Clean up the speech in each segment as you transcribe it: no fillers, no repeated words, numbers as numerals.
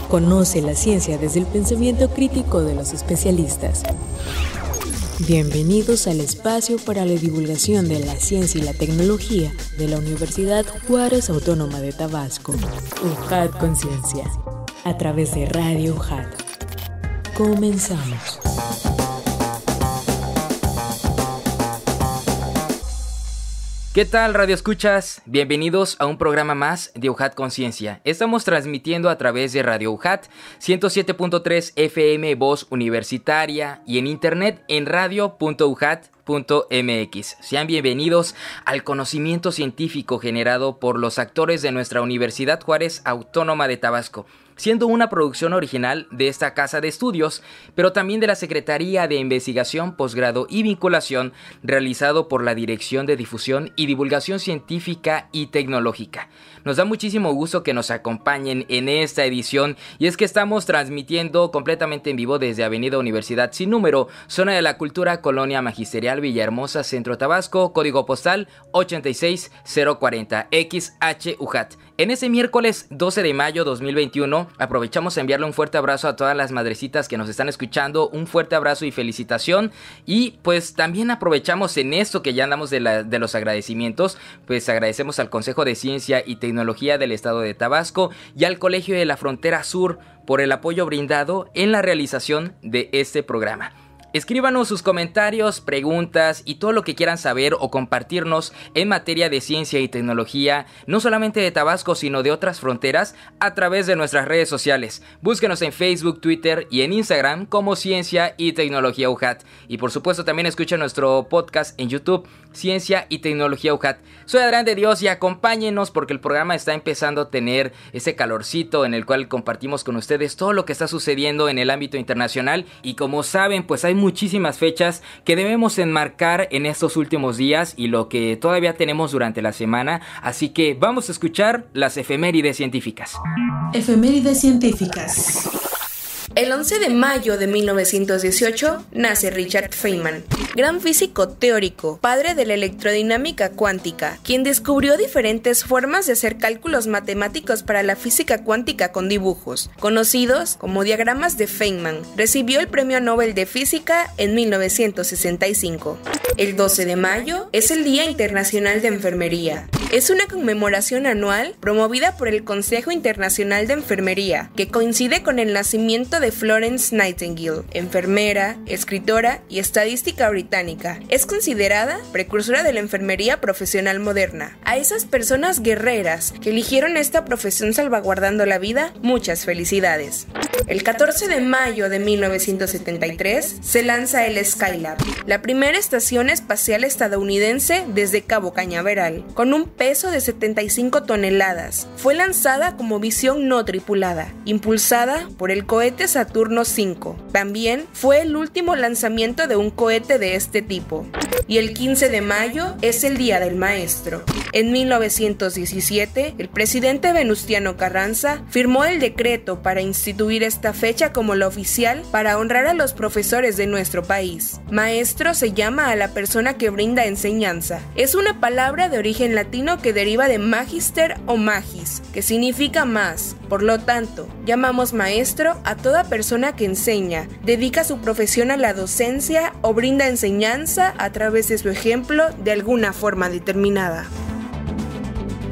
Conoce la ciencia desde el pensamiento crítico de los especialistas. Bienvenidos al espacio para la divulgación de la ciencia y la tecnología de la Universidad Juárez Autónoma de Tabasco. UJAT Conciencia, a través de Radio UJAT. Comenzamos. ¿Qué tal, Radio Escuchas? Bienvenidos a un programa más de UJAT Conciencia. Estamos transmitiendo a través de Radio UJAT 107.3 FM Voz Universitaria y en internet en radio.ujat.mx. Sean bienvenidos al conocimiento científico generado por los actores de nuestra Universidad Juárez Autónoma de Tabasco, siendo una producción original de esta casa de estudios, pero también de la Secretaría de Investigación, Posgrado y Vinculación, realizado por la Dirección de Difusión y Divulgación Científica y Tecnológica. Nos da muchísimo gusto que nos acompañen en esta edición, y es que estamos transmitiendo completamente en vivo desde Avenida Universidad Sin Número, Zona de la Cultura, Colonia Magisterial, Villahermosa, Centro Tabasco, código postal 86040, XHUJAT. En ese miércoles 12 de mayo 2021, aprovechamos a enviarle un fuerte abrazo a todas las madrecitas que nos están escuchando, un fuerte abrazo y felicitación, y pues también aprovechamos en esto que ya andamos de los agradecimientos, pues agradecemos al Consejo de Ciencia y Tecnología del Estado de Tabasco y al Colegio de la Frontera Sur por el apoyo brindado en la realización de este programa. Escríbanos sus comentarios, preguntas y todo lo que quieran saber o compartirnos en materia de ciencia y tecnología, no solamente de Tabasco, sino de otras fronteras, a través de nuestras redes sociales. Búsquenos en Facebook, Twitter y en Instagram como Ciencia y Tecnología UJAT. Y por supuesto también escuchen nuestro podcast en YouTube, Ciencia y Tecnología UJAT. Soy Adrián de Dios y acompáñenos porque el programa está empezando a tener ese calorcito en el cual compartimos con ustedes todo lo que está sucediendo en el ámbito internacional. Y como saben, pues hay muchísimas fechas que debemos enmarcar en estos últimos días y lo que todavía tenemos durante la semana, así que vamos a escuchar las efemérides científicas. Efemérides científicas. El 11 de mayo de 1918 nace Richard Feynman, gran físico teórico, padre de la electrodinámica cuántica, quien descubrió diferentes formas de hacer cálculos matemáticos para la física cuántica con dibujos, conocidos como diagramas de Feynman. Recibió el Premio Nobel de Física en 1965. El 12 de mayo es el Día Internacional de Enfermería. Es una conmemoración anual promovida por el Consejo Internacional de Enfermería, que coincide con el nacimiento de Florence Nightingale, enfermera, escritora y estadística británica. Es considerada precursora de la enfermería profesional moderna. A esas personas guerreras que eligieron esta profesión salvaguardando la vida, muchas felicidades. El 14 de mayo de 1973 se lanza el Skylab, la primera estación espacial estadounidense desde Cabo Cañaveral, con un peso de 75 toneladas. Fue lanzada como misión no tripulada, impulsada por el cohete Saturno V. También fue el último lanzamiento de un cohete de este tipo. Y el 15 de mayo es el Día del Maestro. En 1917, el presidente Venustiano Carranza firmó el decreto para instituir esta fecha como la oficial para honrar a los profesores de nuestro país. Maestro se llama a la persona que brinda enseñanza. Es una palabra de origen latino que deriva de magister o magis, que significa más. Por lo tanto, llamamos maestro a toda persona que enseña, dedica su profesión a la docencia o brinda enseñanza a través de su ejemplo de alguna forma determinada.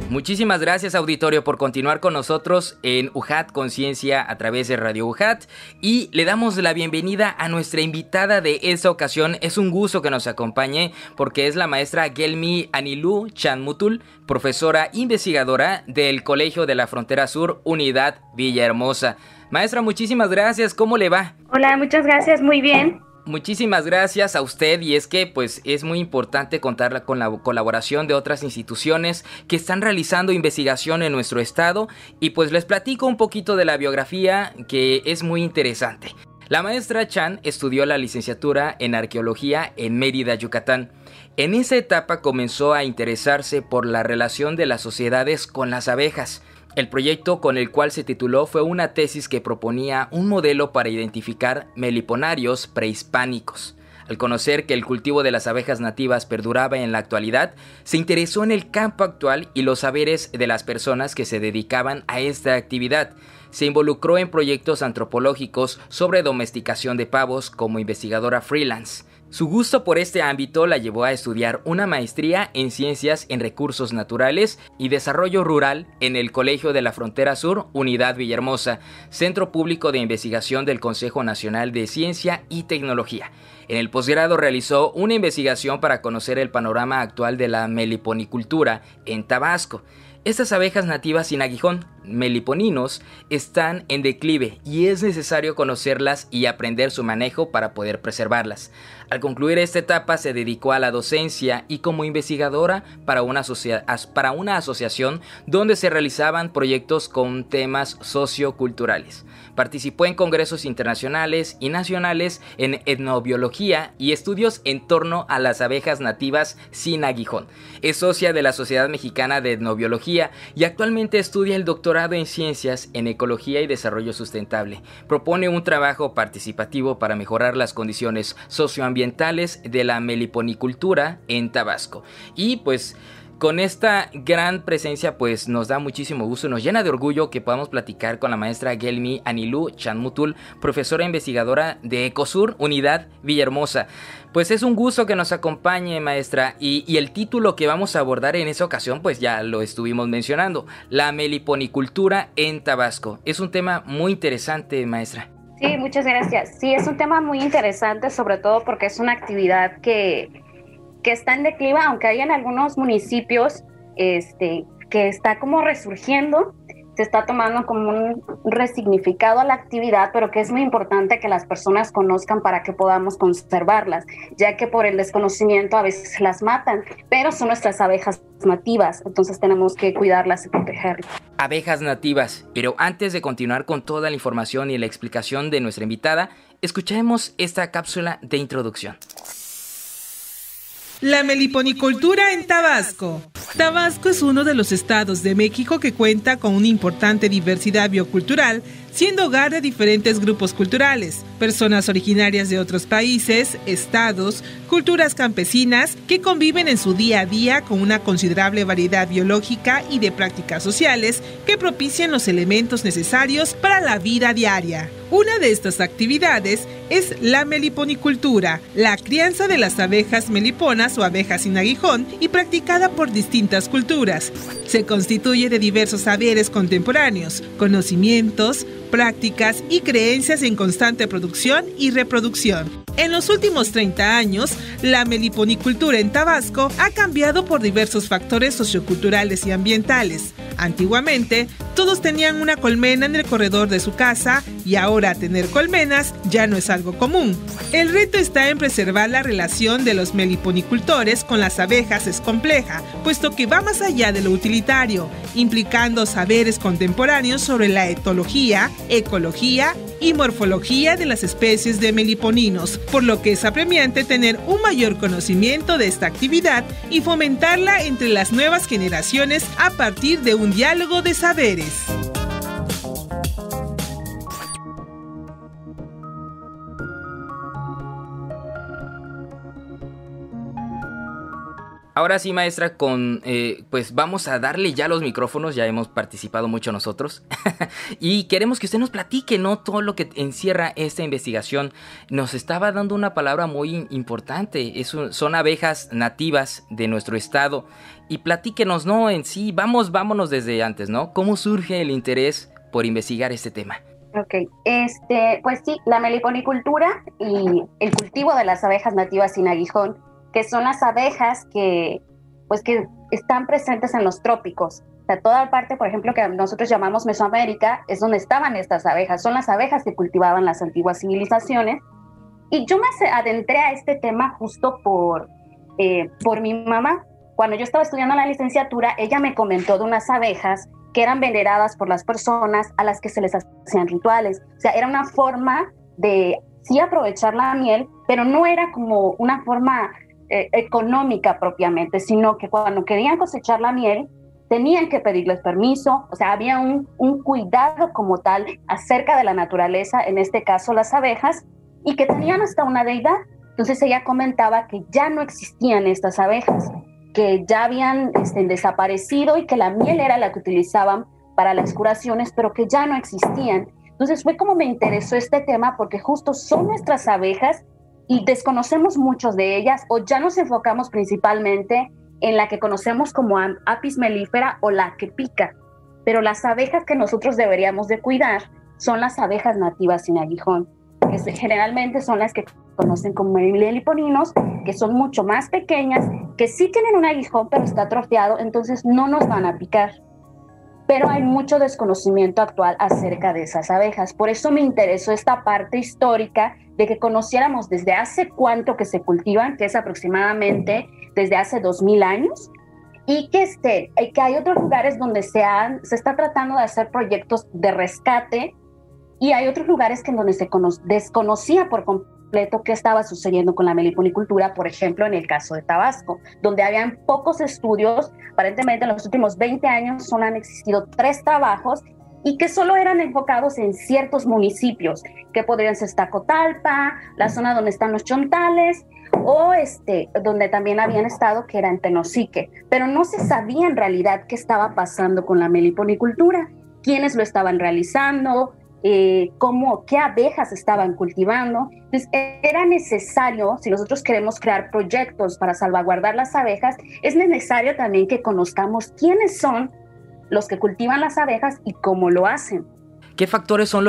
Muchísimas gracias, auditorio, por continuar con nosotros en UJAT Conciencia a través de Radio UJAT, y le damos la bienvenida a nuestra invitada de esta ocasión. Es un gusto que nos acompañe porque es la maestra Gelmi Anilú Chanmutul, profesora investigadora del Colegio de la Frontera Sur, Unidad Villahermosa. Maestra, muchísimas gracias. ¿Cómo le va? Hola, muchas gracias. Muy bien. Muchísimas gracias a usted, y es que pues es muy importante contar con la colaboración de otras instituciones que están realizando investigación en nuestro estado, y pues les platico un poquito de la biografía, que es muy interesante. La maestra Chan estudió la licenciatura en arqueología en Mérida, Yucatán. En esa etapa comenzó a interesarse por la relación de las sociedades con las abejas. El proyecto con el cual se tituló fue una tesis que proponía un modelo para identificar meliponarios prehispánicos. Al conocer que el cultivo de las abejas nativas perduraba en la actualidad, se interesó en el campo actual y los saberes de las personas que se dedicaban a esta actividad. Se involucró en proyectos antropológicos sobre domesticación de pavos como investigadora freelance. Su gusto por este ámbito la llevó a estudiar una maestría en Ciencias en Recursos Naturales y Desarrollo Rural en el Colegio de la Frontera Sur, Unidad Villahermosa, Centro Público de Investigación del Consejo Nacional de Ciencia y Tecnología. En el posgrado realizó una investigación para conocer el panorama actual de la meliponicultura en Tabasco. Estas abejas nativas sin aguijón, meliponinos, están en declive y es necesario conocerlas y aprender su manejo para poder preservarlas. Al concluir esta etapa se dedicó a la docencia y como investigadora para una asociación donde se realizaban proyectos con temas socioculturales. Participó en congresos internacionales y nacionales en etnobiología y estudios en torno a las abejas nativas sin aguijón. Es socia de la Sociedad Mexicana de Etnobiología y actualmente estudia el doctorado en Ciencias en Ecología y Desarrollo Sustentable. Propone un trabajo participativo para mejorar las condiciones socioambientales de la meliponicultura en Tabasco. Y pues con esta gran presencia pues nos da muchísimo gusto, nos llena de orgullo que podamos platicar con la maestra Gelmi Anilú Chanmutul, profesora investigadora de Ecosur, Unidad Villahermosa. Pues es un gusto que nos acompañe, maestra, y el título que vamos a abordar en esa ocasión pues ya lo estuvimos mencionando, la meliponicultura en Tabasco. Es un tema muy interesante, maestra. Sí, muchas gracias. Sí, es un tema muy interesante, sobre todo porque es una actividad que está en declive, aunque hay en algunos municipios que está como resurgiendo, se está tomando como un resignificado a la actividad, pero que es muy importante que las personas conozcan para que podamos conservarlas, ya que por el desconocimiento a veces las matan, pero son nuestras abejas nativas, entonces tenemos que cuidarlas y protegerlas. Abejas nativas, pero antes de continuar con toda la información y la explicación de nuestra invitada, escuchemos esta cápsula de introducción. La meliponicultura en Tabasco. Tabasco es uno de los estados de México que cuenta con una importante diversidad biocultural, siendo hogar de diferentes grupos culturales, personas originarias de otros países, estados, culturas campesinas que conviven en su día a día con una considerable variedad biológica y de prácticas sociales que propician los elementos necesarios para la vida diaria. Una de estas actividades es la meliponicultura, la crianza de las abejas meliponas o abejas sin aguijón y practicada por distintas culturas. Se constituye de diversos saberes contemporáneos, conocimientos, prácticas y creencias en constante producción y reproducción. En los últimos 30 años, la meliponicultura en Tabasco ha cambiado por diversos factores socioculturales y ambientales. Antiguamente, todos tenían una colmena en el corredor de su casa y ahora tener colmenas ya no es algo común. El reto está en preservar la relación de los meliponicultores con las abejas es compleja, puesto que va más allá de lo utilitario, implicando saberes contemporáneos sobre la etología, ecología y morfología de las especies de meliponinos, por lo que es apremiante tener un mayor conocimiento de esta actividad y fomentarla entre las nuevas generaciones a partir de un diálogo de saberes. Ahora sí, maestra, pues vamos a darle ya los micrófonos, ya hemos participado mucho nosotros y queremos que usted nos platique, ¿no? Todo lo que encierra esta investigación. Nos estaba dando una palabra muy importante, son abejas nativas de nuestro estado y platíquenos, ¿no? En sí, vámonos desde antes, ¿no? ¿Cómo surge el interés por investigar este tema? Ok, pues sí, la meliponicultura y el cultivo de las abejas nativas sin aguijón, que son las abejas que están presentes en los trópicos. O sea, toda la parte, por ejemplo, que nosotros llamamos Mesoamérica, es donde estaban estas abejas. Son las abejas que cultivaban las antiguas civilizaciones. Y yo me adentré a este tema justo por mi mamá. Cuando yo estaba estudiando la licenciatura, ella me comentó de unas abejas que eran veneradas por las personas a las que se les hacían rituales. O sea, era una forma de sí aprovechar la miel, pero no era como una forma económica propiamente, sino que cuando querían cosechar la miel tenían que pedirles permiso, o sea, había un cuidado como tal acerca de la naturaleza, en este caso las abejas, y que tenían hasta una deidad. Entonces ella comentaba que ya no existían estas abejas, que ya habían desaparecido y que la miel era la que utilizaban para las curaciones, pero que ya no existían. Entonces fue como me interesó este tema, porque justo son nuestras abejas y desconocemos muchos de ellas, o ya nos enfocamos principalmente en la que conocemos como Apis mellifera o la que pica, pero las abejas que nosotros deberíamos de cuidar son las abejas nativas sin aguijón, que generalmente son las que conocen como meliponinos, que son mucho más pequeñas, que sí tienen un aguijón pero está atrofiado, entonces no nos van a picar. Pero hay mucho desconocimiento actual acerca de esas abejas. Por eso me interesó esta parte histórica de que conociéramos desde hace cuánto que se cultivan, que es aproximadamente desde hace 2000 años, y que hay otros lugares donde se está tratando de hacer proyectos de rescate, y hay otros lugares que en donde se desconocía por completo qué estaba sucediendo con la meliponicultura, por ejemplo, en el caso de Tabasco, donde habían pocos estudios. Aparentemente en los últimos 20 años solo han existido 3 trabajos y que solo eran enfocados en ciertos municipios, que podrían ser Tacotalpa, la zona donde están los chontales, o donde también habían estado, que era en Tenosique, pero no se sabía en realidad qué estaba pasando con la meliponicultura, quiénes lo estaban realizando, qué abejas estaban cultivando. Entonces era necesario, si nosotros queremos crear proyectos para salvaguardar las abejas, es necesario también que conozcamos quiénes son los que cultivan las abejas y cómo lo hacen. ¿Qué factores son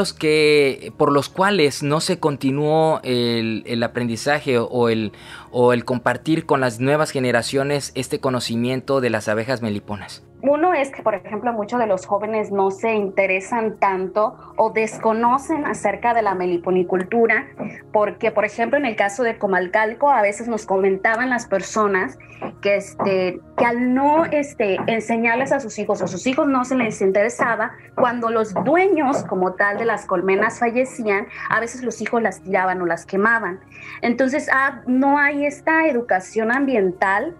por los cuales no se continuó el aprendizaje o el compartir con las nuevas generaciones este conocimiento de las abejas meliponas? Uno es que, por ejemplo, muchos de los jóvenes no se interesan tanto o desconocen acerca de la meliponicultura, porque, por ejemplo, en el caso de Comalcalco, a veces nos comentaban las personas que al no enseñarles a sus hijos, o sus hijos no se les interesaba, cuando los dueños como tal de las colmenas fallecían, a veces los hijos las tiraban o las quemaban. Entonces, no hay esta educación ambiental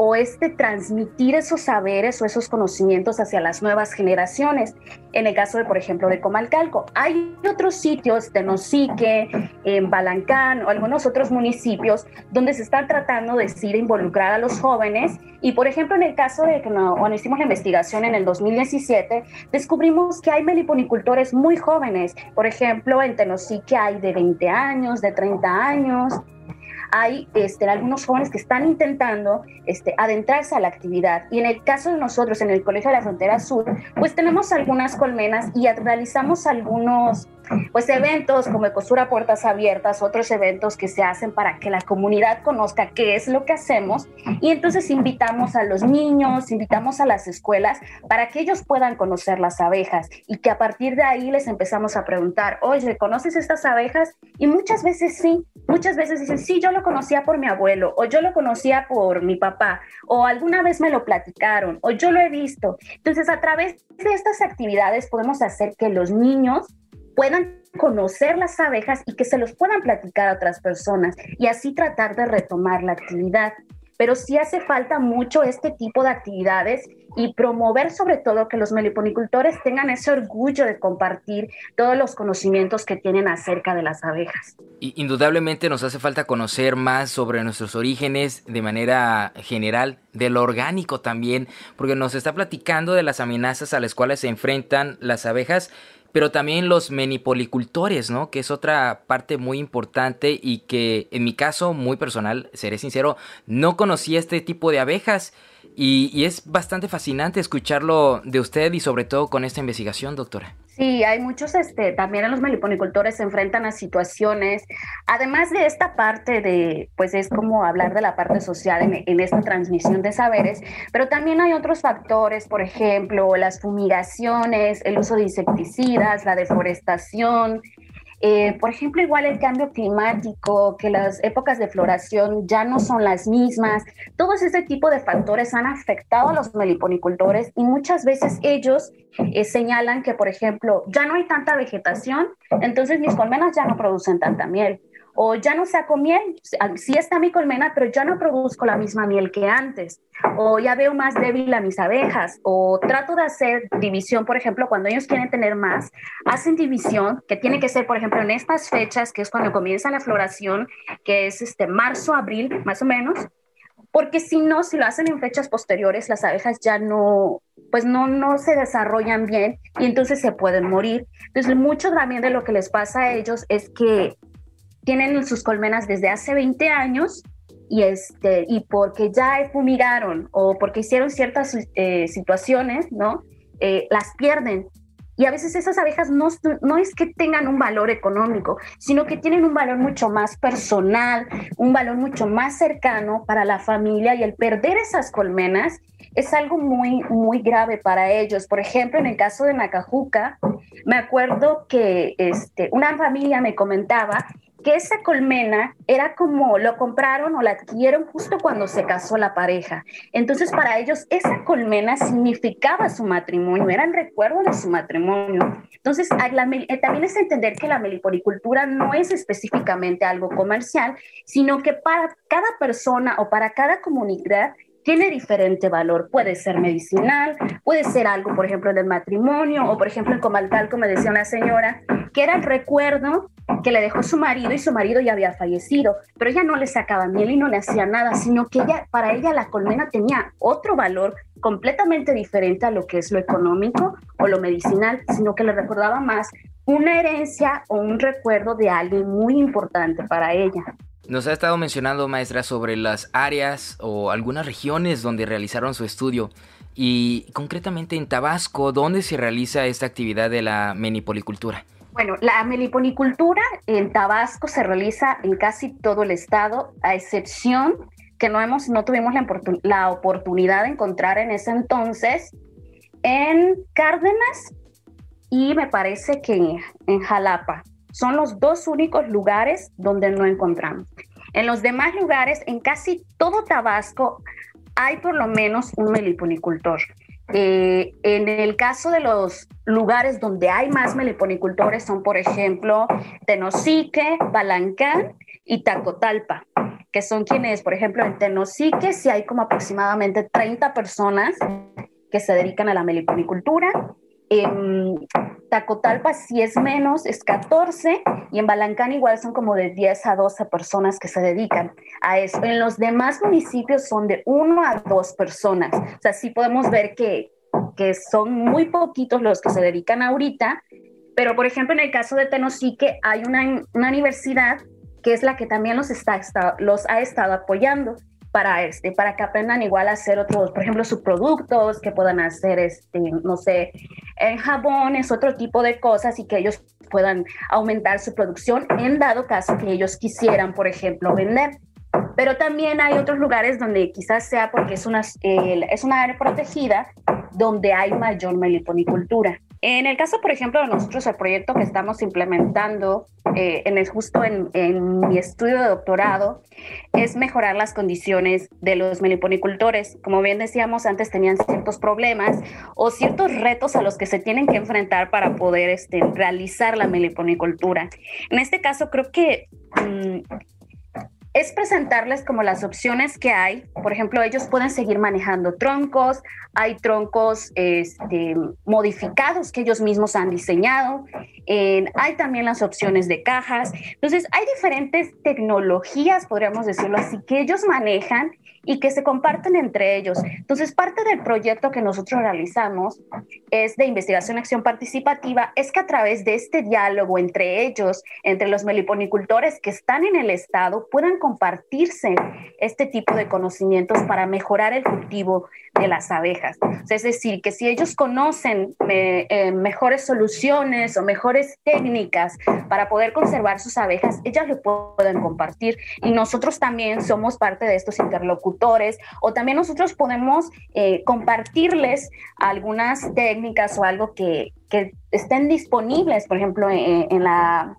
o transmitir esos saberes o esos conocimientos hacia las nuevas generaciones. En el caso de, por ejemplo, de Comalcalco, hay otros sitios, Tenosique, en Balancán o algunos otros municipios donde se están tratando de involucrar a los jóvenes. Y, por ejemplo, en el caso de cuando hicimos la investigación en el 2017, descubrimos que hay meliponicultores muy jóvenes. Por ejemplo, en Tenosique hay de 20 años, de 30 años. Hay algunos jóvenes que están intentando adentrarse a la actividad. Y en el caso de nosotros, en el Colegio de la Frontera Sur, pues tenemos algunas colmenas y realizamos algunos eventos como Ecosur a Puertas Abiertas, otros eventos que se hacen para que la comunidad conozca qué es lo que hacemos. Y entonces invitamos a los niños, invitamos a las escuelas para que ellos puedan conocer las abejas y que a partir de ahí les empezamos a preguntar, oye, ¿conoces estas abejas? Y muchas veces sí, muchas veces dicen, sí, yo lo conocía por mi abuelo, o yo lo conocía por mi papá, o alguna vez me lo platicaron, o yo lo he visto. Entonces, a través de estas actividades podemos hacer que los niños puedan conocer las abejas y que se los puedan platicar a otras personas y así tratar de retomar la actividad. Pero sí hace falta mucho este tipo de actividades y promover sobre todo que los meliponicultores tengan ese orgullo de compartir todos los conocimientos que tienen acerca de las abejas. Indudablemente nos hace falta conocer más sobre nuestros orígenes de manera general, de lo orgánico también, porque nos está platicando de las amenazas a las cuales se enfrentan las abejas, pero también los meliponicultores, ¿no? Que es otra parte muy importante y que en mi caso, muy personal, seré sincero, no conocía este tipo de abejas y es bastante fascinante escucharlo de usted y sobre todo con esta investigación, doctora. Sí, hay muchos, también los meliponicultores se enfrentan a situaciones, además de esta parte pues es como hablar de la parte social en esta transmisión de saberes, pero también hay otros factores, por ejemplo, las fumigaciones, el uso de insecticidas, la deforestación, por ejemplo, igual el cambio climático, que las épocas de floración ya no son las mismas. Todos ese tipo de factores han afectado a los meliponicultores y muchas veces ellos señalan que, por ejemplo, ya no hay tanta vegetación, entonces mis colmenas ya no producen tanta miel. o ya no saco miel, sí está mi colmena, pero ya no produzco la misma miel que antes, o ya veo más débil a mis abejas, o trato de hacer división, por ejemplo, cuando ellos quieren tener más, hacen división, que tiene que ser, por ejemplo, en estas fechas, que es cuando comienza la floración, que es marzo, abril, más o menos, porque si no, si lo hacen en fechas posteriores, las abejas ya no, pues no se desarrollan bien y entonces se pueden morir. Entonces, mucho también de lo que les pasa a ellos es que tienen sus colmenas desde hace 20 años y porque ya fumigaron o porque hicieron ciertas situaciones, ¿no? Las pierden. Y a veces esas abejas no es que tengan un valor económico, sino que tienen un valor mucho más personal, un valor mucho más cercano para la familia, y el perder esas colmenas es algo muy, muy grave para ellos. Por ejemplo, en el caso de Nacajuca, me acuerdo que una familia me comentaba que esa colmena era como lo compraron o la adquirieron justo cuando se casó la pareja. Entonces, para ellos, esa colmena significaba su matrimonio, era el recuerdo de su matrimonio. Entonces, también es entender que la meliponicultura no es específicamente algo comercial, sino que para cada persona o para cada comunidad tiene diferente valor. Puede ser medicinal, puede ser algo, por ejemplo, del matrimonio, o por ejemplo, en Comalcal, como decía una señora, que era el recuerdo que le dejó su marido y su marido ya había fallecido, pero ella no le sacaba miel y no le hacía nada, sino que para ella la colmena tenía otro valor completamente diferente a lo que es lo económico o lo medicinal, sino que le recordaba más una herencia o un recuerdo de alguien muy importante para ella. Nos ha estado mencionando, maestra, sobre las áreas o algunas regiones donde realizaron su estudio, y concretamente en Tabasco, ¿dónde se realiza esta actividad de la meliponicultura? Bueno, la meliponicultura en Tabasco se realiza en casi todo el estado, a excepción que no tuvimos la oportunidad de encontrar en ese entonces en Cárdenas y me parece que en Jalapa. Son los dos únicos lugares donde no encontramos. En los demás lugares, en casi todo Tabasco, hay por lo menos un meliponicultor. En el caso de los lugares donde hay más meliponicultores son, por ejemplo, Tenosique, Balancán y Tacotalpa, que son quienes, por ejemplo, en Tenosique sí hay como aproximadamente 30 personas que se dedican a la meliponicultura. En Tacotalpa sí es menos, es 14, y en Balancán igual son como de 10 a 12 personas que se dedican a eso. En los demás municipios son de 1 a 2 personas. O sea, sí podemos ver que son muy poquitos los que se dedican ahorita, pero por ejemplo en el caso de Tenosique hay una universidad que es la que también los ha estado apoyando para que aprendan igual a hacer otros, por ejemplo, subproductos, que puedan hacer, no sé, jabones, otro tipo de cosas, y que ellos puedan aumentar su producción en dado caso que ellos quisieran, por ejemplo, vender. Pero también hay otros lugares donde quizás sea porque es una área protegida donde hay mayor meliponicultura. En el caso, por ejemplo, de nosotros, el proyecto que estamos implementando justo en mi estudio de doctorado es mejorar las condiciones de los meliponicultores. Como bien decíamos, antes tenían ciertos problemas o ciertos retos a los que se tienen que enfrentar para poder realizar la meliponicultura. En este caso, creo que es presentarles como las opciones que hay. Por ejemplo, ellos pueden seguir manejando troncos, hay troncos modificados que ellos mismos han diseñado, hay también las opciones de cajas. Entonces, hay diferentes tecnologías, podríamos decirlo así, que ellos manejan y que se comparten entre ellos. Entonces, parte del proyecto que nosotros realizamos es de investigación y acción participativa, es que a través de este diálogo entre ellos, entre los meliponicultores que están en el estado, puedan compartirse este tipo de conocimientos para mejorar el cultivo de las abejas. O sea, es decir, que si ellos conocen mejores soluciones o mejores técnicas para poder conservar sus abejas, ellas lo pueden compartir, y nosotros también somos parte de estos interlocutores, o también nosotros podemos compartirles algunas técnicas o algo que estén disponibles, por ejemplo, en las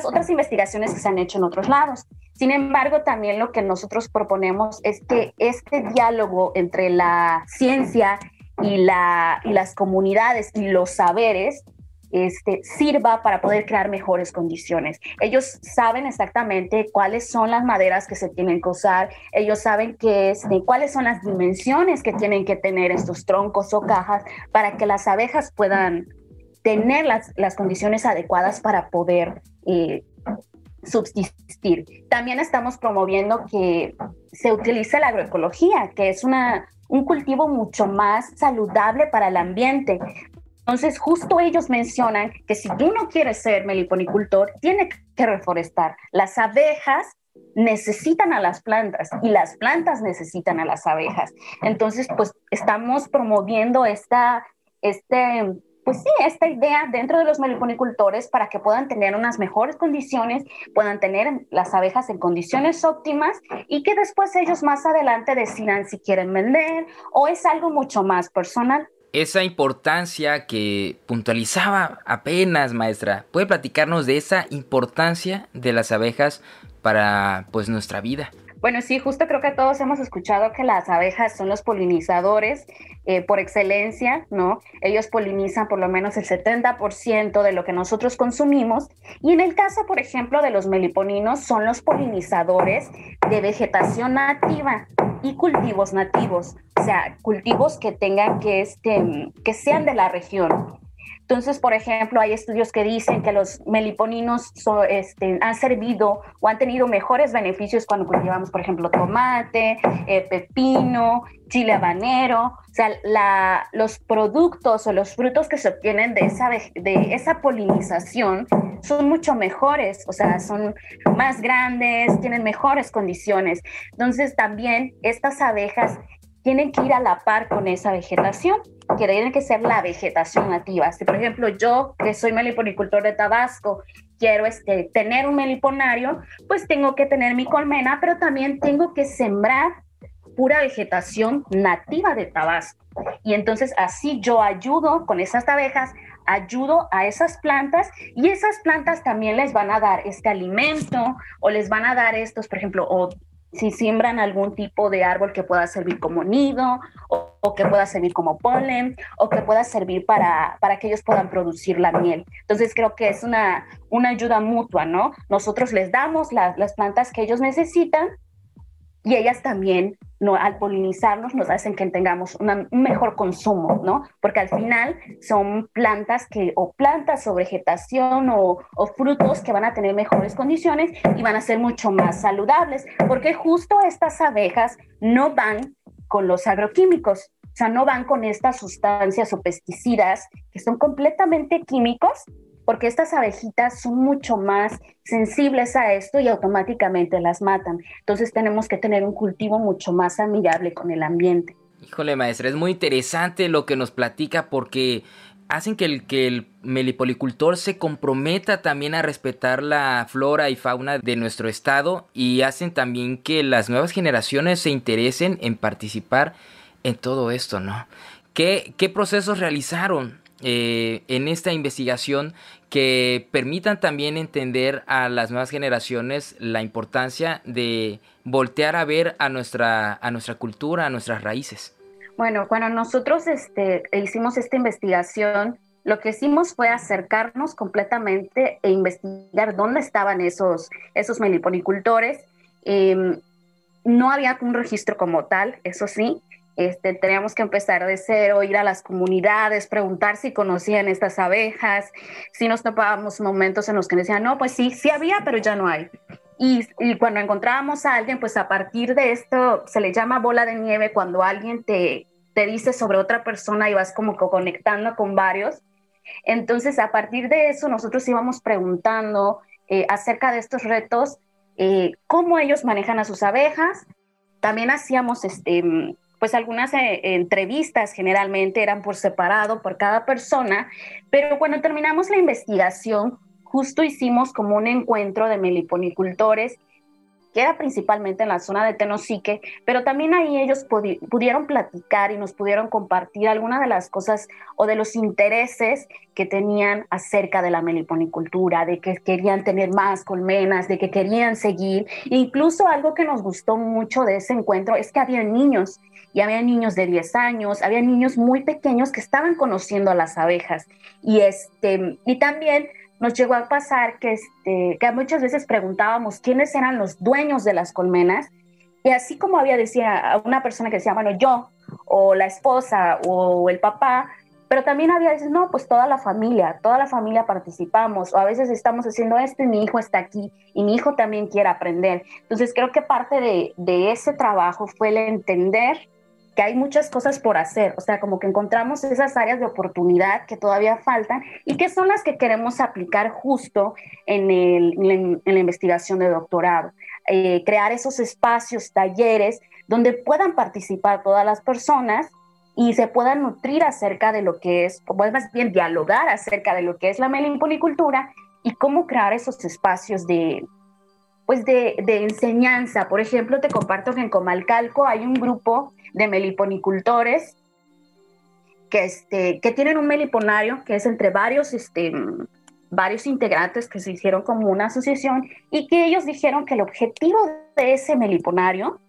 otras investigaciones que se han hecho en otros lados. Sin embargo, también lo que nosotros proponemos es que este diálogo entre la ciencia y las comunidades y los saberes sirva para poder crear mejores condiciones. Ellos saben exactamente cuáles son las maderas que se tienen que usar, ellos saben cuáles son las dimensiones que tienen que tener estos troncos o cajas para que las abejas puedan tener las condiciones adecuadas para poder subsistir. También estamos promoviendo que se utilice la agroecología, que es un cultivo mucho más saludable para el ambiente. Entonces, justo ellos mencionan que si tú no quieres ser meliponicultor, tienes que reforestar. Las abejas necesitan a las plantas y las plantas necesitan a las abejas. Entonces, pues estamos promoviendo esta idea dentro de los meliponicultores para que puedan tener unas mejores condiciones, puedan tener las abejas en condiciones óptimas y que después ellos más adelante decidan si quieren vender o es algo mucho más personal. Esa importancia que puntualizaba apenas, maestra, ¿puede platicarnos de esa importancia de las abejas para pues nuestra vida? Bueno, sí, justo creo que todos hemos escuchado que las abejas son los polinizadores por excelencia, ¿no? Ellos polinizan por lo menos el 70% de lo que nosotros consumimos. Y en el caso, por ejemplo, de los meliponinos, son los polinizadores de vegetación nativa y cultivos nativos, o sea, cultivos que tengan que sean de la región. Entonces, por ejemplo, hay estudios que dicen que los meliponinos han servido o han tenido mejores beneficios cuando cultivamos, por ejemplo, tomate, pepino, chile habanero. O sea, los productos o los frutos que se obtienen de esa polinización son mucho mejores, o sea, son más grandes, tienen mejores condiciones. Entonces, también estas abejas tienen que ir a la par con esa vegetación, que tiene que ser la vegetación nativa. Si, por ejemplo, yo, que soy meliponicultor de Tabasco, quiero tener un meliponario, pues tengo que tener mi colmena, pero también tengo que sembrar pura vegetación nativa de Tabasco. Y entonces así yo ayudo con esas abejas, ayudo a esas plantas y esas plantas también les van a dar este alimento o les van a dar estos, por ejemplo, o si siembran algún tipo de árbol que pueda servir como nido o que pueda servir como polen o que pueda servir para que ellos puedan producir la miel. Entonces creo que es una ayuda mutua, ¿no? Nosotros les damos las plantas que ellos necesitan y ellas también, ¿no? Al polinizarnos nos hacen que tengamos un mejor consumo, ¿no? Porque al final son plantas o vegetación o frutos que van a tener mejores condiciones y van a ser mucho más saludables, porque justo estas abejas no van con los agroquímicos, o sea, no van con estas sustancias o pesticidas que son completamente químicos, porque estas abejitas son mucho más sensibles a esto y automáticamente las matan. Entonces tenemos que tener un cultivo mucho más amigable con el ambiente. Híjole, maestra, es muy interesante lo que nos platica porque hacen que el meliponicultor se comprometa también a respetar la flora y fauna de nuestro estado y hacen también que las nuevas generaciones se interesen en participar en todo esto, ¿no? ¿Qué procesos realizaron en esta investigación que permitan también entender a las nuevas generaciones la importancia de voltear a ver a nuestra cultura, a nuestras raíces? Bueno, cuando nosotros hicimos esta investigación, lo que hicimos fue acercarnos completamente e investigar dónde estaban esos meliponicultores. No había un registro como tal, eso sí. Teníamos que empezar de cero, ir a las comunidades, preguntar si conocían estas abejas, si nos topábamos momentos en los que decían, no, pues sí había, pero ya no hay. Y cuando encontrábamos a alguien, pues a partir de esto, se le llama bola de nieve, cuando alguien te dice sobre otra persona y vas como conectando con varios. Entonces, a partir de eso, nosotros íbamos preguntando acerca de estos retos, cómo ellos manejan a sus abejas. También hacíamos pues algunas entrevistas, generalmente eran por separado, por cada persona, pero cuando terminamos la investigación, justo hicimos como un encuentro de meliponicultores, que era principalmente en la zona de Tenosique, pero también ahí ellos pudieron platicar y nos pudieron compartir algunas de las cosas o de los intereses que tenían acerca de la meliponicultura, de que querían tener más colmenas, de que querían seguir. Incluso algo que nos gustó mucho de ese encuentro es que había niños y había niños de 10 años, había niños muy pequeños que estaban conociendo a las abejas. Y también nos llegó a pasar que muchas veces preguntábamos quiénes eran los dueños de las colmenas, y así como decía una persona que decía, bueno, yo, o la esposa, o el papá, pero también había veces, no, pues toda la familia participamos, o a veces estamos haciendo esto y mi hijo está aquí, y mi hijo también quiere aprender. Entonces creo que parte de ese trabajo fue el entender que hay muchas cosas por hacer, o sea, como que encontramos esas áreas de oportunidad que todavía faltan y que son las que queremos aplicar justo en la investigación de doctorado. Crear esos espacios, talleres, donde puedan participar todas las personas y se puedan nutrir acerca de lo que es, o más bien dialogar acerca de lo que es la meliponicultura y cómo crear esos espacios de enseñanza. Por ejemplo, te comparto que en Comalcalco hay un grupo de meliponicultores que tienen un meliponario que es entre varios integrantes que se hicieron como una asociación, y que ellos dijeron que el objetivo de ese meliponario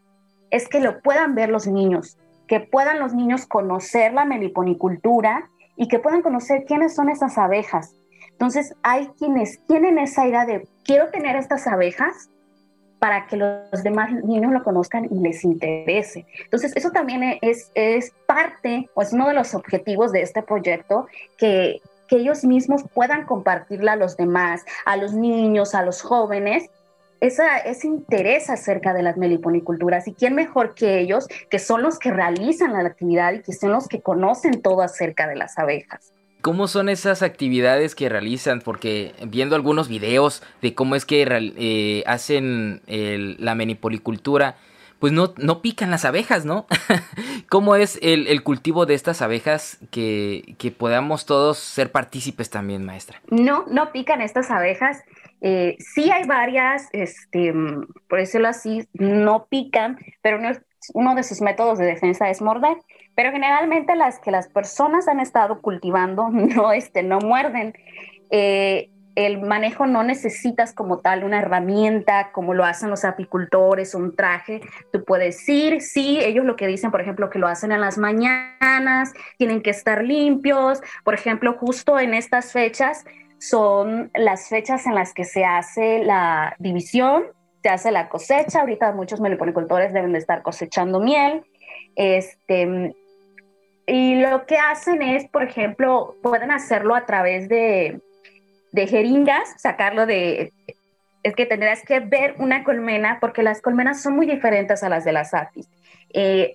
es que lo puedan ver los niños, que puedan los niños conocer la meliponicultura y que puedan conocer quiénes son esas abejas. Entonces hay quienes tienen esa idea de quiero tener estas abejas para que los demás niños lo conozcan y les interese. Entonces eso también es parte, o es uno de los objetivos de este proyecto, que ellos mismos puedan compartirla a los demás, a los niños, a los jóvenes, ese interés acerca de las meliponiculturas. Y quién mejor que ellos, que son los que realizan la actividad y que son los que conocen todo acerca de las abejas. ¿Cómo son esas actividades que realizan? Porque viendo algunos videos de cómo es que hacen la meliponicultura, pues no pican las abejas, ¿no? ¿Cómo es el cultivo de estas abejas que podamos todos ser partícipes también, maestra? No pican estas abejas. Sí hay varias, por decirlo así, no pican, pero uno de sus métodos de defensa es morder. Pero generalmente las que las personas han estado cultivando no muerden. El manejo no necesitas como tal una herramienta como lo hacen los apicultores, un traje. Tú puedes ir, sí, ellos lo que dicen, por ejemplo, que lo hacen en las mañanas, tienen que estar limpios. Por ejemplo, justo en estas fechas son las fechas en las que se hace la división, se hace la cosecha. Ahorita muchos meliponicultores deben de estar cosechando miel. Y lo que hacen es, por ejemplo, pueden hacerlo a través de jeringas, sacarlo es que tendrás que ver una colmena, porque las colmenas son muy diferentes a las de las apis.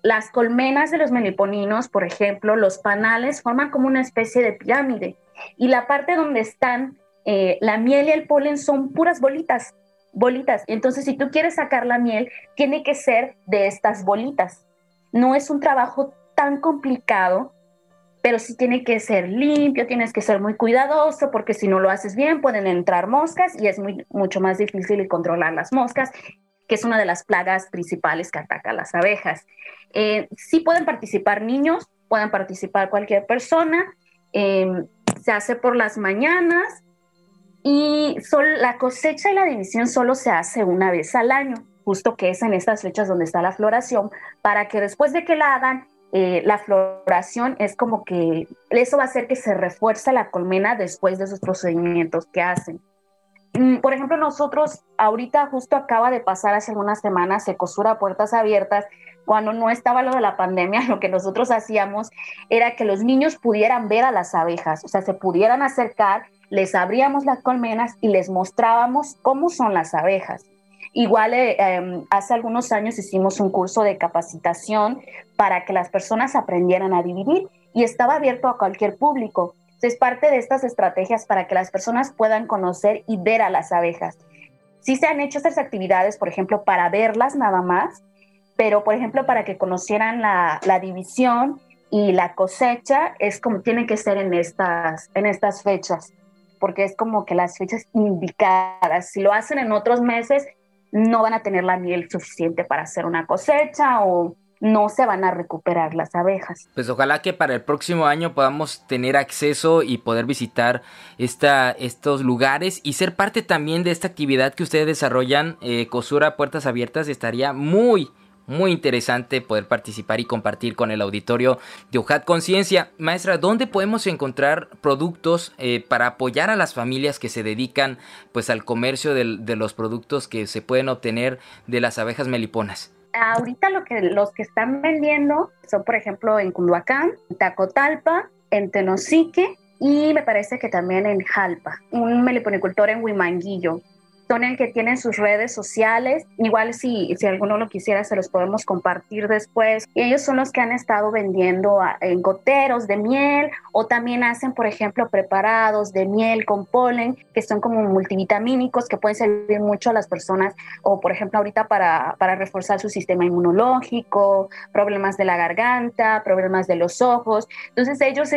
Las colmenas de los meliponinos, por ejemplo, los panales forman como una especie de pirámide, y la parte donde están la miel y el polen son puras bolitas. Entonces, si tú quieres sacar la miel, tiene que ser de estas bolitas. No es un trabajo tan complicado, pero sí tiene que ser limpio, tienes que ser muy cuidadoso, porque si no lo haces bien pueden entrar moscas y es mucho más difícil controlar las moscas, que es una de las plagas principales que ataca a las abejas. Sí pueden participar niños, pueden participar cualquier persona, se hace por las mañanas, y la cosecha y la división solo se hace una vez al año, justo que es en estas fechas donde está la floración, para que después de que la hagan, la floración es como que eso va a hacer que se refuerce la colmena después de esos procedimientos que hacen. Por ejemplo, nosotros ahorita justo acaba de pasar hace algunas semanas Ecosura a puertas abiertas. Cuando no estaba lo de la pandemia, lo que nosotros hacíamos era que los niños pudieran ver a las abejas, o sea, se pudieran acercar, les abríamos las colmenas y les mostrábamos cómo son las abejas. Igual hace algunos años hicimos un curso de capacitación para que las personas aprendieran a dividir, y estaba abierto a cualquier público. Es parte de estas estrategias para que las personas puedan conocer y ver a las abejas. Sí se han hecho estas actividades, por ejemplo, para verlas nada más, pero por ejemplo para que conocieran la división y la cosecha, es como tiene que ser en estas fechas, porque es como que las fechas indicadas. Si lo hacen en otros meses, no van a tener la miel suficiente para hacer una cosecha, o no se van a recuperar las abejas. Pues ojalá que para el próximo año podamos tener acceso y poder visitar estos lugares y ser parte también de esta actividad que ustedes desarrollan, Ecosura Puertas Abiertas. Estaría muy, muy interesante poder participar y compartir con el auditorio de UJAT Conciencia. Maestra, ¿dónde podemos encontrar productos para apoyar a las familias que se dedican pues al comercio de los productos que se pueden obtener de las abejas meliponas? Ahorita los que están vendiendo son, por ejemplo, en Culhuacán, en Tacotalpa, en Tenosique y me parece que también en Jalpa, un meliponicultor en Huimanguillo. Son el que tienen sus redes sociales. Igual si alguno lo quisiera, se los podemos compartir después. Y ellos son los que han estado vendiendo en goteros de miel o también hacen, por ejemplo, preparados de miel con polen, que son como multivitamínicos que pueden servir mucho a las personas o, por ejemplo, ahorita para reforzar su sistema inmunológico, problemas de la garganta, problemas de los ojos. Entonces ellos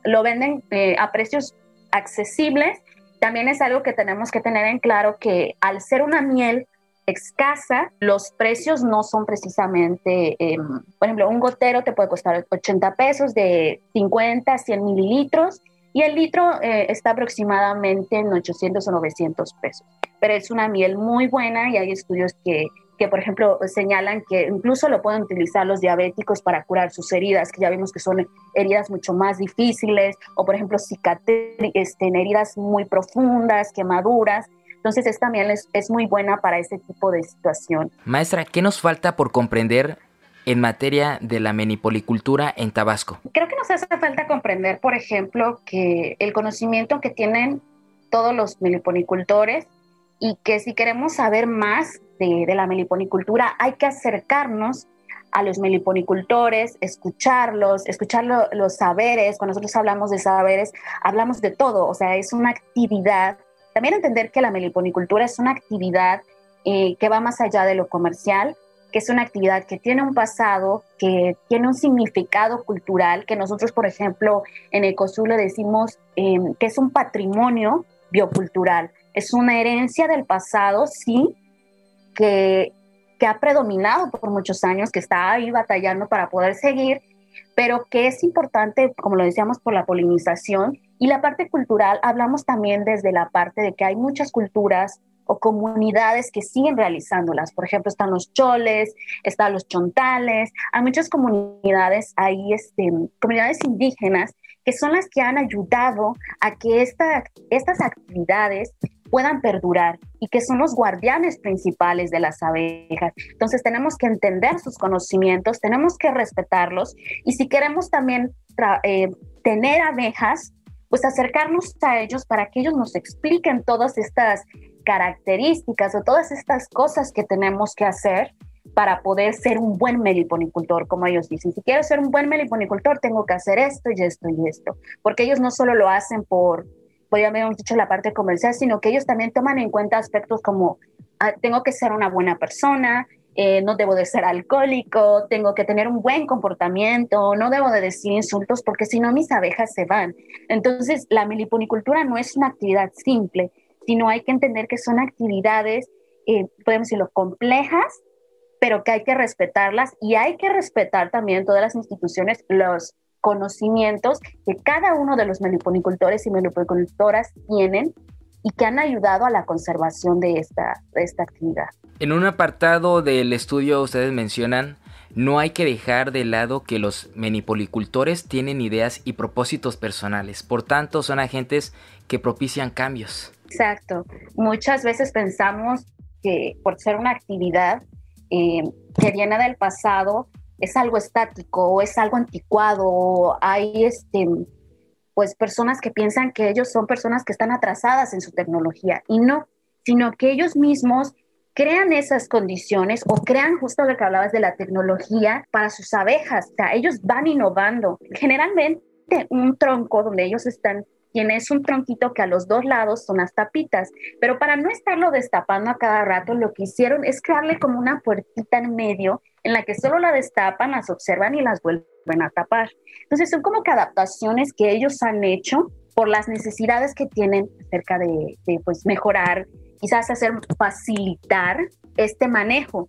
lo venden a precios accesibles. También es algo que tenemos que tener en claro que al ser una miel escasa, los precios no son precisamente, por ejemplo, un gotero te puede costar 80 pesos de 50 a 100 mililitros y el litro está aproximadamente en 800 o 900 pesos. Pero es una miel muy buena y hay estudios que por ejemplo, señalan que incluso lo pueden utilizar los diabéticos para curar sus heridas, que ya vimos que son heridas mucho más difíciles, o por ejemplo, en heridas muy profundas, quemaduras. Entonces, esta miel es muy buena para ese tipo de situación. Maestra, ¿qué nos falta por comprender en materia de la meliponicultura en Tabasco? Creo que nos hace falta comprender, por ejemplo, que el conocimiento que tienen todos los meliponicultores y que si queremos saber más de la meliponicultura hay que acercarnos a los meliponicultores, escuchar los saberes. Cuando nosotros hablamos de saberes, hablamos de todo, o sea, es una actividad. También entender que la meliponicultura es una actividad que va más allá de lo comercial, que es una actividad que tiene un pasado, que tiene un significado cultural, que nosotros, por ejemplo, en Ecosur le decimos que es un patrimonio biocultural. Es una herencia del pasado, sí, que ha predominado por muchos años, que está ahí batallando para poder seguir, pero que es importante, como lo decíamos, por la polinización. Y la parte cultural, hablamos también desde la parte de que hay muchas culturas o comunidades que siguen realizándolas. Por ejemplo, están los choles, están los chontales, hay muchas comunidades ahí, comunidades indígenas, que son las que han ayudado a que estas actividades puedan perdurar y que son los guardianes principales de las abejas. Entonces tenemos que entender sus conocimientos, tenemos que respetarlos y si queremos también tener abejas, pues acercarnos a ellos para que ellos nos expliquen todas estas características o todas estas cosas que tenemos que hacer para poder ser un buen meliponicultor, como ellos dicen. Si quiero ser un buen meliponicultor, tengo que hacer esto y esto y esto, porque ellos no solo lo hacen pues ya habíamos dicho la parte comercial, sino que ellos también toman en cuenta aspectos como tengo que ser una buena persona, no debo de ser alcohólico, tengo que tener un buen comportamiento, no debo de decir insultos porque si no mis abejas se van. Entonces la meliponicultura no es una actividad simple, sino hay que entender que son actividades, podemos decirlo, complejas, pero que hay que respetarlas y hay que respetar también todas las instituciones, los conocimientos que cada uno de los meliponicultores y meliponicultoras tienen y que han ayudado a la conservación de esta actividad. En un apartado del estudio ustedes mencionan, no hay que dejar de lado que los meliponicultores tienen ideas y propósitos personales, por tanto son agentes que propician cambios. Exacto, muchas veces pensamos que por ser una actividad que viene del pasado, es algo estático o es algo anticuado, o hay pues personas que piensan que ellos son personas que están atrasadas en su tecnología y no, sino que ellos mismos crean esas condiciones o crean justo lo que hablabas de la tecnología para sus abejas. O sea, ellos van innovando. Generalmente un tronco donde ellos están tienes un tronquito que a los dos lados son las tapitas, pero para no estarlo destapando a cada rato, lo que hicieron es crearle como una puertita en medio en la que solo la destapan, las observan y las vuelven a tapar. Entonces son como que adaptaciones que ellos han hecho por las necesidades que tienen acerca de pues mejorar, quizás facilitar este manejo.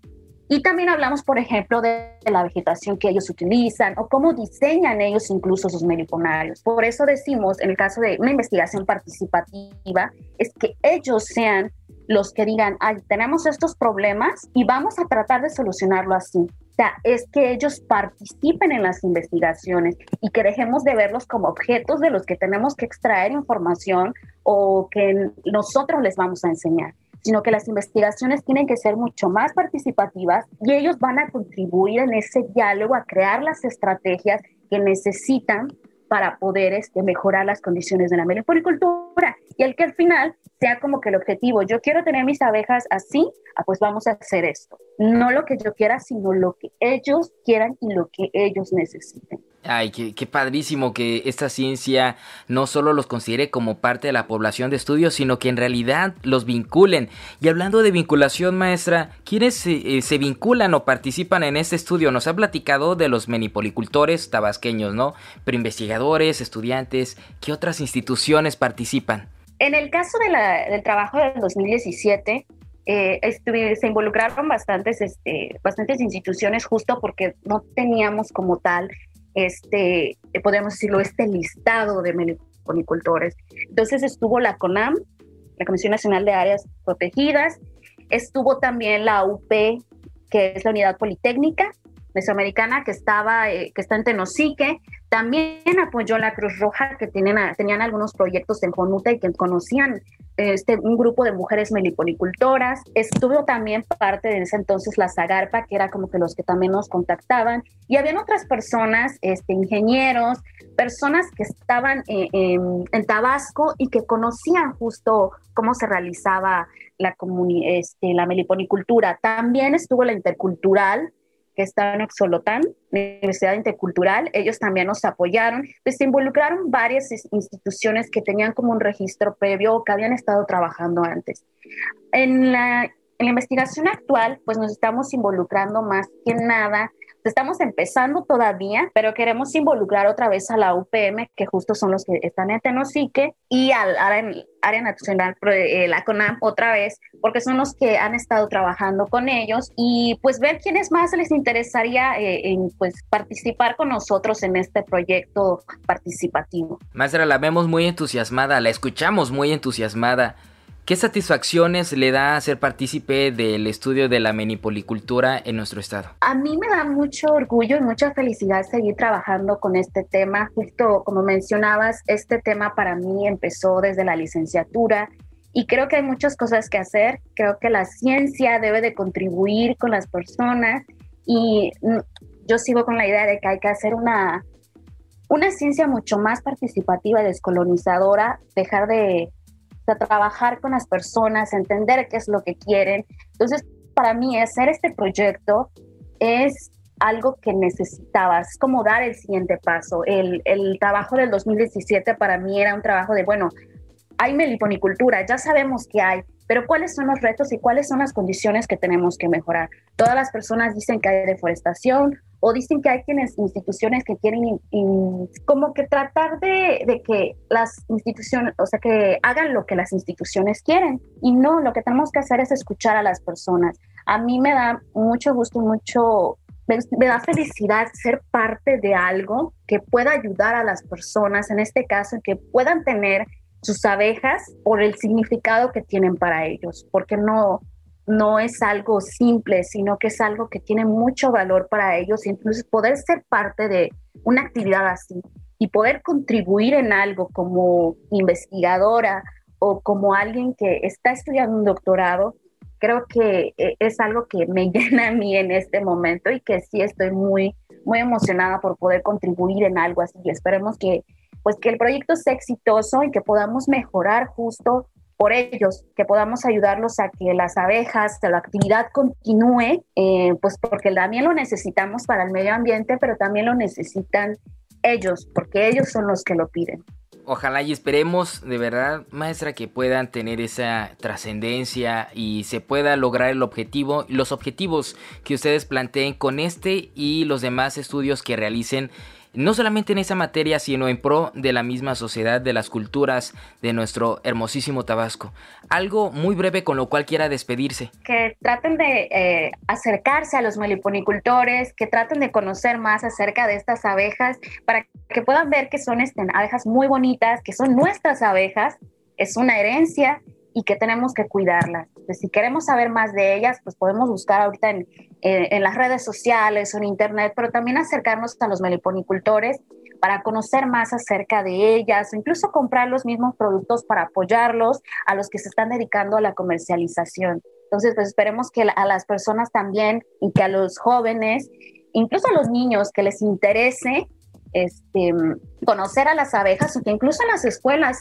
Y también hablamos, por ejemplo, de la vegetación que ellos utilizan o cómo diseñan ellos incluso sus meliponarios. Por eso decimos, en el caso de una investigación participativa, es que ellos sean los que digan, ay, tenemos estos problemas y vamos a tratar de solucionarlo así. O sea, es que ellos participen en las investigaciones y que dejemos de verlos como objetos de los que tenemos que extraer información o que nosotros les vamos a enseñar, sino que las investigaciones tienen que ser mucho más participativas y ellos van a contribuir en ese diálogo a crear las estrategias que necesitan para poder mejorar las condiciones de la meliponicultura y el que al final sea como que el objetivo, yo quiero tener mis abejas así, pues vamos a hacer esto. No lo que yo quiera, sino lo que ellos quieran y lo que ellos necesiten. Ay, qué padrísimo que esta ciencia no solo los considere como parte de la población de estudio, sino que en realidad los vinculen. Y hablando de vinculación, maestra, ¿quiénes se vinculan o participan en este estudio? Nos ha platicado de los melipolicultores tabasqueños, ¿no? Pero investigadores, estudiantes, ¿qué otras instituciones participan? En el caso del trabajo del 2017, se involucraron bastantes instituciones justo porque no teníamos como tal podemos decirlo, listado de meliponicultores. Entonces estuvo la CONAM, la Comisión Nacional de Áreas Protegidas, estuvo también la UP, que es la Unidad Politécnica Mesoamericana, que está en Tenosique. También apoyó la Cruz Roja, que tenían algunos proyectos en Jonuta y que conocían un grupo de mujeres meliponicultoras. Estuvo también parte de ese entonces la Zagarpa, que era como que los que también nos contactaban. Y habían otras personas, ingenieros, personas que estaban en Tabasco y que conocían justo cómo se realizaba la meliponicultura. También estuvo la Intercultural, que está en Oxolotán, Universidad Intercultural. Ellos también nos apoyaron. Pues se involucraron varias instituciones que tenían como un registro previo o que habían estado trabajando antes. En la investigación actual, pues nos estamos involucrando más que nada. Estamos empezando todavía, pero queremos involucrar otra vez a la UPM, que justo son los que están en Tenosique, y al Área Nacional, la CONAM otra vez, porque son los que han estado trabajando con ellos, y pues ver quiénes más les interesaría pues participar con nosotros en este proyecto participativo. Maestra, la vemos muy entusiasmada, la escuchamos muy entusiasmada. ¿Qué satisfacciones le da ser partícipe del estudio de la meliponicultura en nuestro estado? A mí me da mucho orgullo y mucha felicidad seguir trabajando con este tema. Justo como mencionabas, este tema para mí empezó desde la licenciatura y creo que hay muchas cosas que hacer. Creo que la ciencia debe de contribuir con las personas y yo sigo con la idea de que hay que hacer una ciencia mucho más participativa y descolonizadora, dejar de trabajar con las personas, entender qué es lo que quieren. Entonces, para mí, hacer este proyecto es algo que necesitaba, es como dar el siguiente paso. El trabajo del 2017 para mí era un trabajo de, bueno, hay meliponicultura, ya sabemos que hay, pero ¿cuáles son los retos y cuáles son las condiciones que tenemos que mejorar? Todas las personas dicen que hay deforestación o dicen que hay instituciones que quieren como que tratar de que las instituciones, o sea, que hagan lo que las instituciones quieren. Y no, lo que tenemos que hacer es escuchar a las personas. A mí me da mucho gusto, me da felicidad ser parte de algo que pueda ayudar a las personas, en este caso, que puedan tener sus abejas por el significado que tienen para ellos, porque no es algo simple, sino que es algo que tiene mucho valor para ellos. Y entonces poder ser parte de una actividad así y poder contribuir en algo como investigadora o como alguien que está estudiando un doctorado, creo que es algo que me llena a mí en este momento y que sí estoy muy, muy emocionada por poder contribuir en algo así. Y esperemos que el proyecto sea exitoso y que podamos mejorar justo por ellos, que podamos ayudarlos a que las abejas, que la actividad continúe, pues porque también lo necesitamos para el medio ambiente, pero también lo necesitan ellos, porque ellos son los que lo piden. Ojalá y esperemos de verdad, maestra, que puedan tener esa trascendencia y se pueda lograr el objetivo, los objetivos que ustedes planteen con este y los demás estudios que realicen, no solamente en esa materia, sino en pro de la misma sociedad, de las culturas de nuestro hermosísimo Tabasco. Algo muy breve con lo cual quiera despedirse. Que traten de acercarse a los meliponicultores, que traten de conocer más acerca de estas abejas, para que puedan ver que son abejas muy bonitas, que son nuestras abejas, es una herencia y que tenemos que cuidarlas. Si queremos saber más de ellas, pues podemos buscar ahorita en las redes sociales o en internet, pero también acercarnos a los meliponicultores para conocer más acerca de ellas, o incluso comprar los mismos productos para apoyarlos a los que se están dedicando a la comercialización. Entonces, pues esperemos que a las personas también, y que a los jóvenes, incluso a los niños, que les interese conocer a las abejas, o que incluso en las escuelas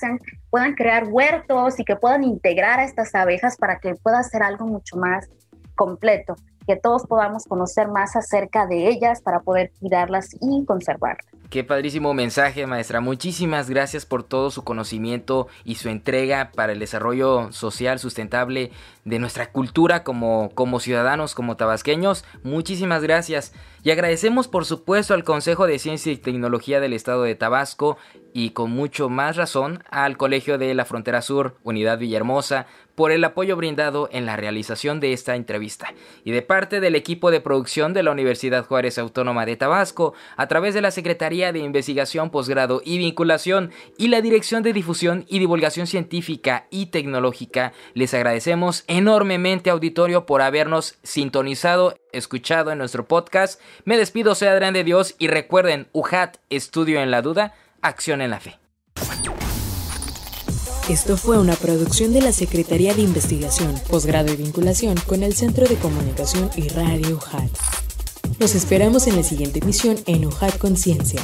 puedan crear huertos y que puedan integrar a estas abejas para que pueda ser algo mucho más completo, que todos podamos conocer más acerca de ellas para poder cuidarlas y conservarlas. Qué padrísimo mensaje, maestra. Muchísimas gracias por todo su conocimiento y su entrega para el desarrollo social sustentable de nuestra cultura como ciudadanos, como tabasqueños. Muchísimas gracias. Y agradecemos, por supuesto, al Consejo de Ciencia y Tecnología del Estado de Tabasco y con mucho más razón al Colegio de la Frontera Sur, Unidad Villahermosa, por el apoyo brindado en la realización de esta entrevista. Y de parte del equipo de producción de la Universidad Juárez Autónoma de Tabasco, a través de la Secretaría de Investigación, Posgrado y Vinculación y la Dirección de Difusión y Divulgación Científica y Tecnológica, les agradecemos enormemente, auditorio, por habernos sintonizado, escuchado en nuestro podcast. Me despido, soy Adrián de Dios, y recuerden, UJAT, estudio en la duda, acción en la fe. Esto fue una producción de la Secretaría de Investigación, Posgrado y Vinculación con el Centro de Comunicación y Radio UJAT. Los esperamos en la siguiente emisión en UJAT Conciencia.